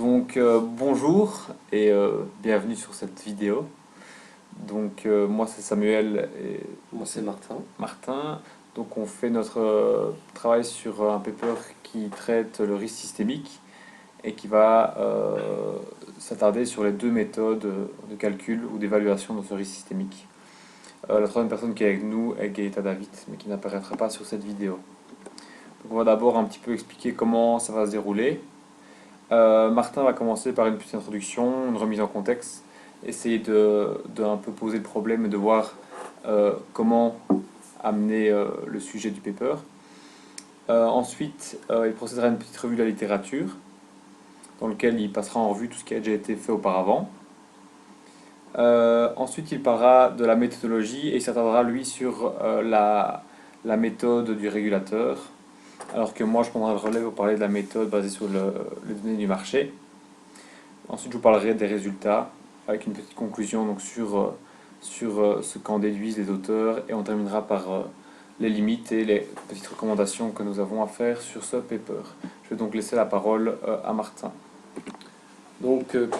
Bonjour et bienvenue sur cette vidéo. Moi c'est Samuel et Moi c'est Martin. Martin. Donc on fait notre travail sur un paper qui traite le risque systémique et qui va s'attarder sur les deux méthodes de calcul ou d'évaluation de ce risque systémique. La troisième personne qui est avec nous est Gaëta David, mais qui n'apparaîtra pas sur cette vidéo. Donc on va d'abord un petit peu expliquer comment ça va se dérouler. Martin va commencer par une petite introduction, une remise en contexte, essayer de un peu poser le problème et de voir comment amener le sujet du paper. Ensuite, il procédera à une petite revue de la littérature, dans laquelle il passera en revue tout ce qui a déjà été fait auparavant. Ensuite, il parlera de la méthodologie et il s'attardera, lui, sur la méthode du régulateur, alors que moi, je prendrai le relais pour parler de la méthode basée sur les données du marché. Ensuite, je vous parlerai des résultats, avec une petite conclusion donc, sur ce qu'en déduisent les auteurs, et on terminera par les limites et les petites recommandations que nous avons à faire sur ce paper. Je vais donc laisser la parole à Martin.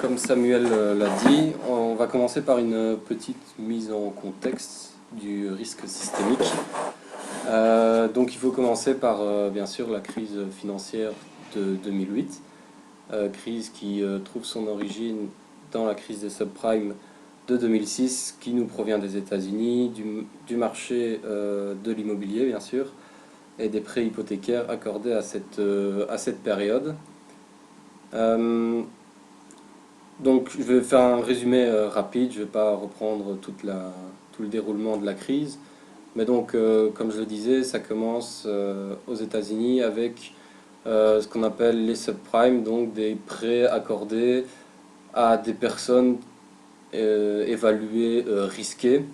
Comme Samuel l'a dit, on va commencer par une petite mise en contexte du risque systémique. Il faut commencer par bien sûr la crise financière de 2008, crise qui trouve son origine dans la crise des subprimes de 2006, qui nous provient des États-Unis, du marché de l'immobilier bien sûr, et des prêts hypothécaires accordés à cette période. Je vais faire un résumé rapide, je ne vais pas reprendre tout le déroulement de la crise. Mais comme je le disais, ça commence aux États-Unis avec ce qu'on appelle les subprimes, donc des prêts accordés à des personnes évaluées risquées.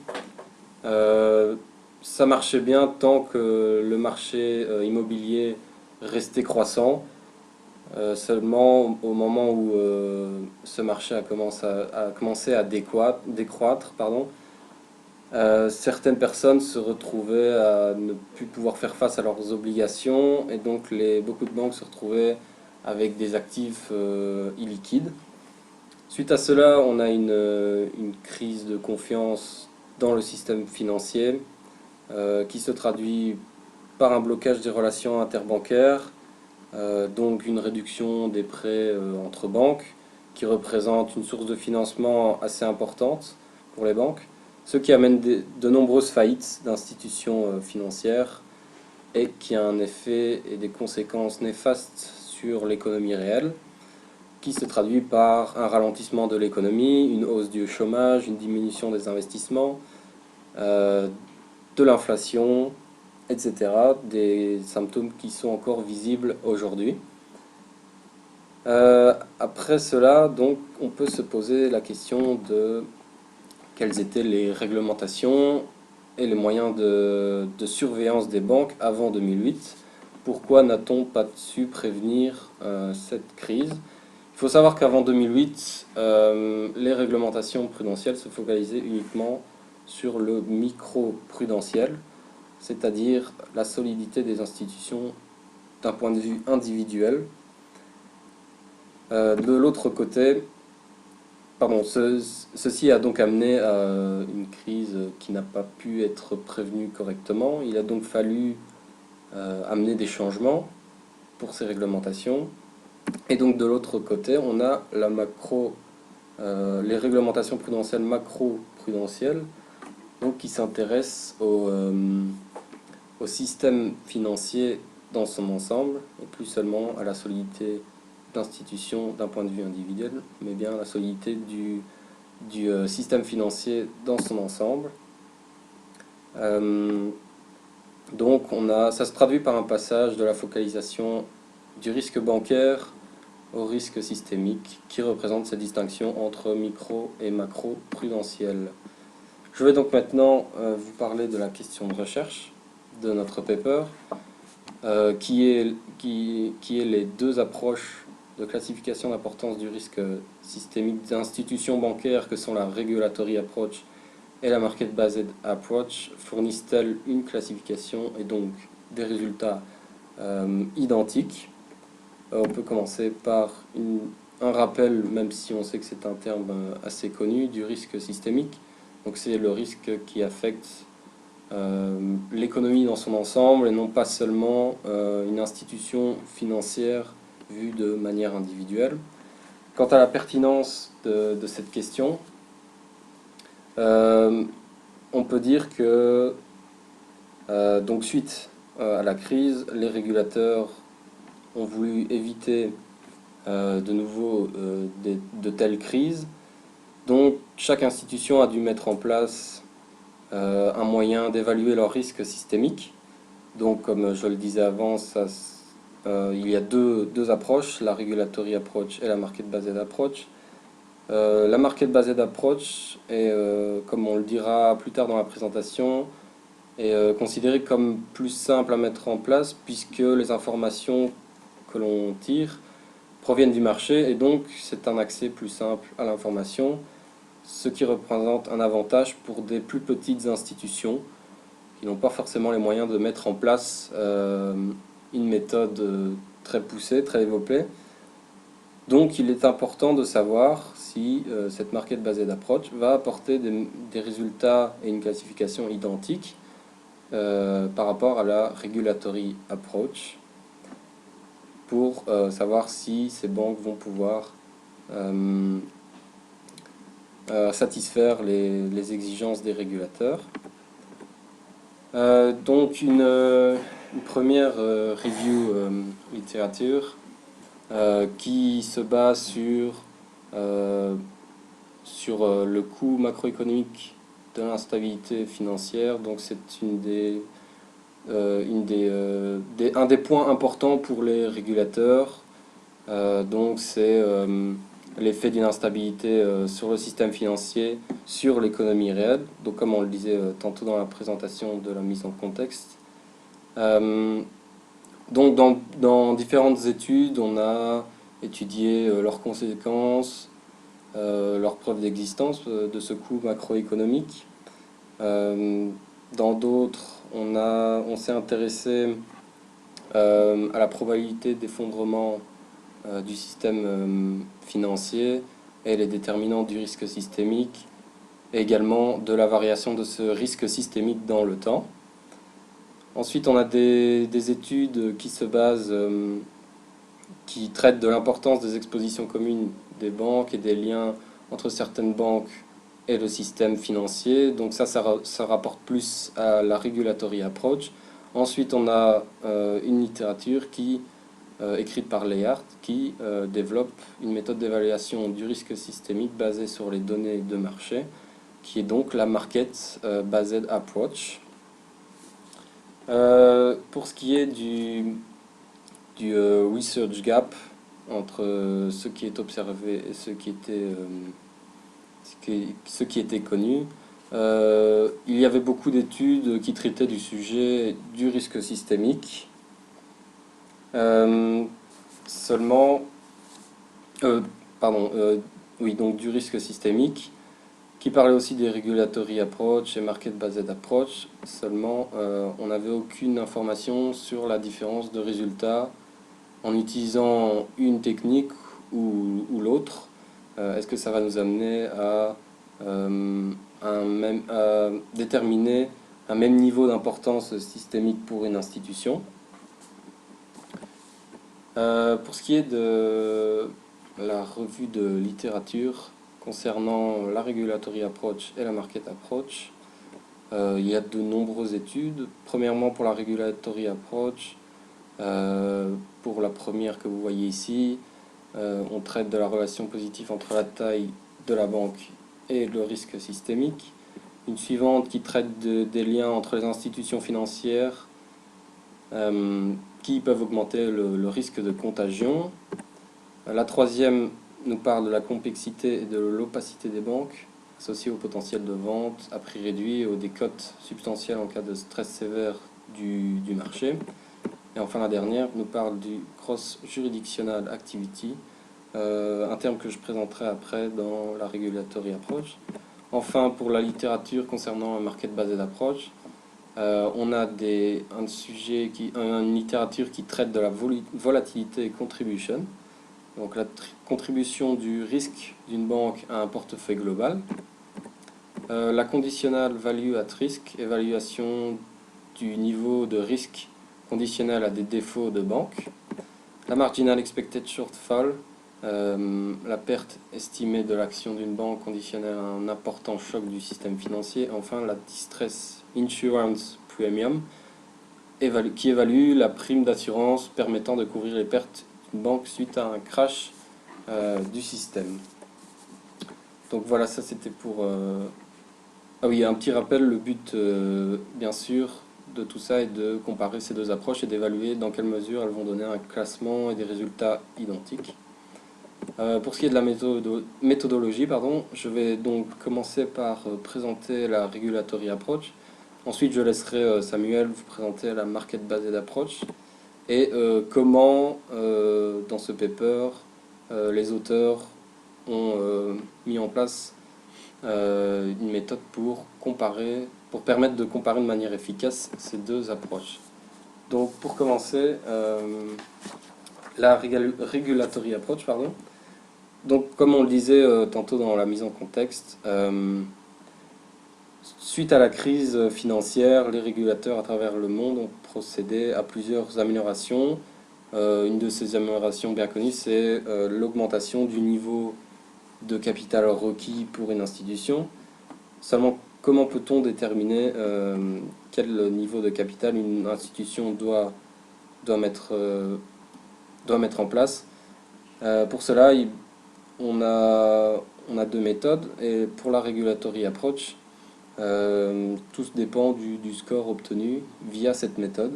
Ça marchait bien tant que le marché immobilier restait croissant. Seulement au moment où ce marché a commencé à décroître, certaines personnes se retrouvaient à ne plus pouvoir faire face à leurs obligations et donc beaucoup de banques se retrouvaient avec des actifs illiquides. Suite à cela, on a une crise de confiance dans le système financier qui se traduit par un blocage des relations interbancaires, donc une réduction des prêts entre banques qui représente une source de financement assez importante pour les banques, ce qui amène de nombreuses faillites d'institutions financières et qui a un effet et des conséquences néfastes sur l'économie réelle, qui se traduit par un ralentissement de l'économie, une hausse du chômage, une diminution des investissements, de l'inflation, etc. Des symptômes qui sont encore visibles aujourd'hui. Après cela, on peut se poser la question de quelles étaient les réglementations et les moyens de surveillance des banques avant 2008. Pourquoi n'a-t-on pas su prévenir cette crise? Il faut savoir qu'avant 2008, les réglementations prudentielles se focalisaient uniquement sur le micro-prudentiel, c'est-à-dire la solidité des institutions d'un point de vue individuel. De l'autre côté, ceci a donc amené à une crise qui n'a pas pu être prévenue correctement. Il a donc fallu amener des changements pour ces réglementations. Et donc de l'autre côté, on a les réglementations prudentielles macro-prudentielles, qui s'intéressent au système financier dans son ensemble, et plus seulement à la solidité d'institutions d'un point de vue individuel, mais bien à la solidité du système financier dans son ensemble. Ça se traduit par un passage de la focalisation du risque bancaire au risque systémique, qui représente cette distinction entre micro et macro prudentiel. Je vais donc maintenant vous parler de la question de recherche de notre paper, qui est les deux approches de classification d'importance du risque systémique d'institutions bancaires que sont la regulatory approach et la market-based approach. Fournissent-elles une classification et donc des résultats identiques? On peut commencer par une un rappel, même si on sait que c'est un terme assez connu, du risque systémique. Donc c'est le risque qui affecte l'économie dans son ensemble et non pas seulement une institution financière vue de manière individuelle. Quant à la pertinence de cette question, on peut dire que donc suite à la crise, les régulateurs ont voulu éviter de nouveau de telles crises. Donc chaque institution a dû mettre en place un moyen d'évaluer leurs risques systémiques. Donc comme je le disais avant, il y a deux approches, la regulatory approach et la market based approach. La market based approach est, comme on le dira plus tard dans la présentation, est considérée comme plus simple à mettre en place puisque les informations que l'on tire proviennent du marché et donc c'est un accès plus simple à l'information, ce qui représente un avantage pour des plus petites institutions qui n'ont pas forcément les moyens de mettre en place une méthode très poussée, très développée. Donc il est important de savoir si cette market based approach va apporter des résultats et une classification identiques par rapport à la regulatory approach pour savoir si ces banques vont pouvoir satisfaire les exigences des régulateurs. Donc une première review littérature qui se base sur le coût macroéconomique de l'instabilité financière. Donc c'est un des points importants pour les régulateurs. Donc c'est l'effet d'une instabilité sur le système financier, sur l'économie réelle. Donc comme on le disait tantôt dans la présentation de la mise en contexte. Donc dans différentes études, on a étudié leurs conséquences, leurs preuves d'existence de ce coût macroéconomique. Dans d'autres, on s'est intéressé à la probabilité d'effondrement du système financier et les déterminants du risque systémique, et également de la variation de ce risque systémique dans le temps. Ensuite, on a des études qui se basent, qui traitent de l'importance des expositions communes des banques et des liens entre certaines banques et le système financier. Donc ça rapporte plus à la regulatory approach. Ensuite, on a une littérature écrite par Leyard qui développe une méthode d'évaluation du risque systémique basée sur les données de marché, qui est donc la market based approach. Pour ce qui est du research gap entre ce qui est observé et ce qui était connu, il y avait beaucoup d'études qui traitaient du sujet du risque systémique. Donc du risque systémique, qui parlait aussi des regulatory approach et market based approach. Seulement, on n'avait aucune information sur la différence de résultats en utilisant une technique ou l'autre. Est-ce que ça va nous amener à déterminer un même niveau d'importance systémique pour une institution? Pour ce qui est de la revue de littérature concernant la regulatory approach et la market approach, il y a de nombreuses études. Premièrement, pour la regulatory approach, pour la première que vous voyez ici, on traite de la relation positive entre la taille de la banque et le risque systémique. Une suivante qui traite des liens entre les institutions financières qui peuvent augmenter le risque de contagion. La troisième nous parle de la complexité et de l'opacité des banques associées au potentiel de vente à prix réduit et aux décotes substantielles en cas de stress sévère du marché. Et enfin la dernière nous parle du cross-jurisdictional activity, un terme que je présenterai après dans la regulatory approach. Enfin, pour la littérature concernant un market based approach, on a une littérature qui traite de la volatilité et contribution. Donc la contribution du risque d'une banque à un portefeuille global. La conditional value at risk, évaluation du niveau de risque conditionnel à des défauts de banque. La marginal expected shortfall, la perte estimée de l'action d'une banque conditionnelle à un important choc du système financier. Enfin, la distress insurance premium, qui évalue la prime d'assurance permettant de couvrir les pertes d'une banque suite à un crash du système. Donc voilà, ça c'était pour... Ah oui, un petit rappel, le but bien sûr de tout ça est de comparer ces deux approches et d'évaluer dans quelle mesure elles vont donner un classement et des résultats identiques. Pour ce qui est de la méthodologie, je vais donc commencer par présenter la regulatory approach. Ensuite, je laisserai Samuel vous présenter la market based approach et comment, dans ce paper, les auteurs ont mis en place une méthode pour permettre de comparer de manière efficace ces deux approches. Donc, pour commencer, la regulatory approach, Donc, comme on le disait tantôt dans la mise en contexte, suite à la crise financière, les régulateurs à travers le monde ont procédé à plusieurs améliorations. Une de ces améliorations bien connues, c'est l'augmentation du niveau de capital requis pour une institution. Seulement, comment peut-on déterminer quel niveau de capital une institution doit mettre en place? Pour cela, on a deux méthodes, et pour la regulatory approach, tout dépend du score obtenu via cette méthode.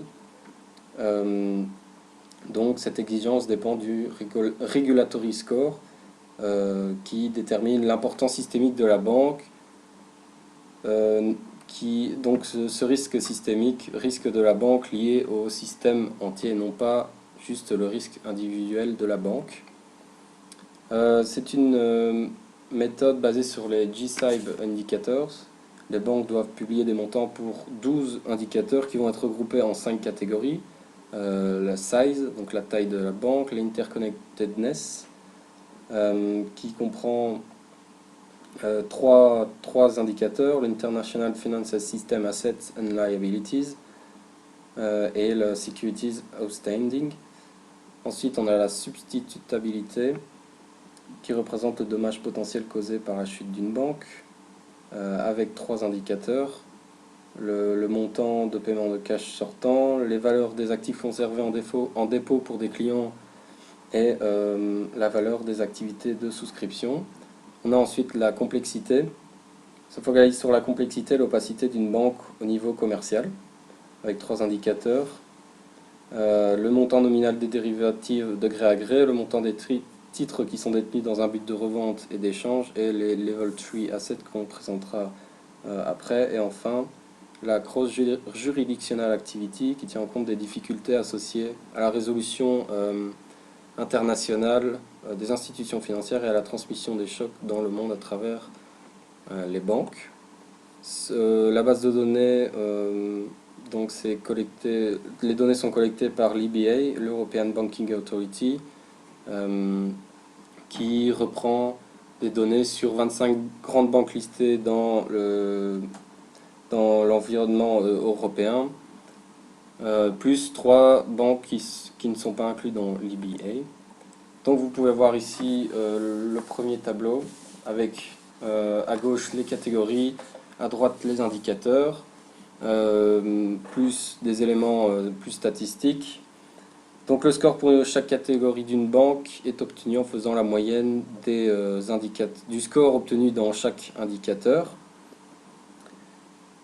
Donc cette exigence dépend du regulatory score, qui détermine l'importance systémique de la banque. Donc ce risque systémique, risque de la banque lié au système entier, non pas juste le risque individuel de la banque. C'est une méthode basée sur les G-SIB indicators. Les banques doivent publier des montants pour 12 indicateurs qui vont être regroupés en 5 catégories. La size, donc la taille de la banque, l'interconnectedness, qui comprend trois indicateurs: l'International Financial System Assets and Liabilities et le Securities Outstanding. Ensuite, on a la substitutabilité, qui représente le dommage potentiel causé par la chute d'une banque, avec 3 indicateurs: le montant de paiement de cash sortant, les valeurs des actifs conservés en dépôt pour des clients et la valeur des activités de souscription. On a ensuite la complexité. Ça focalise sur la complexité et l'opacité d'une banque au niveau commercial, avec 3 indicateurs: le montant nominal des dérivatives de gré à gré, le montant des titres qui sont détenus dans un but de revente et d'échange, et les Level 3 assets qu'on présentera après. Et enfin, la Cross Jurisdictional Activity, qui tient en compte des difficultés associées à la résolution internationale des institutions financières et à la transmission des chocs dans le monde à travers les banques. La base de données, donc les données sont collectées par l'EBA, l'European Banking Authority, qui reprend des données sur 25 grandes banques listées dans l'environnement européen, plus 3 banques qui ne sont pas incluses dans l'EBA. Donc vous pouvez voir ici le premier tableau avec à gauche les catégories, à droite les indicateurs, plus des éléments plus statistiques. Donc le score pour chaque catégorie d'une banque est obtenu en faisant la moyenne du score obtenu dans chaque indicateur.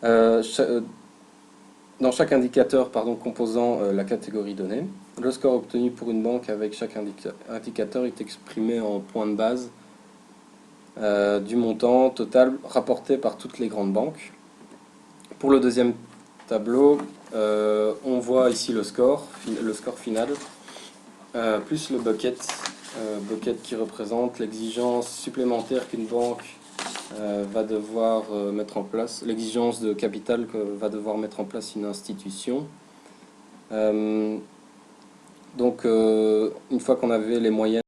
Dans chaque indicateur composant la catégorie donnée. Le score obtenu pour une banque avec chaque indicateur est exprimé en points de base du montant total rapporté par toutes les grandes banques. Pour le deuxième tableau, on voit ici le score final, plus le bucket qui représente l'exigence supplémentaire qu'une banque va devoir mettre en place, l'exigence de capital que va devoir mettre en place une institution. Donc une fois qu'on avait les moyennes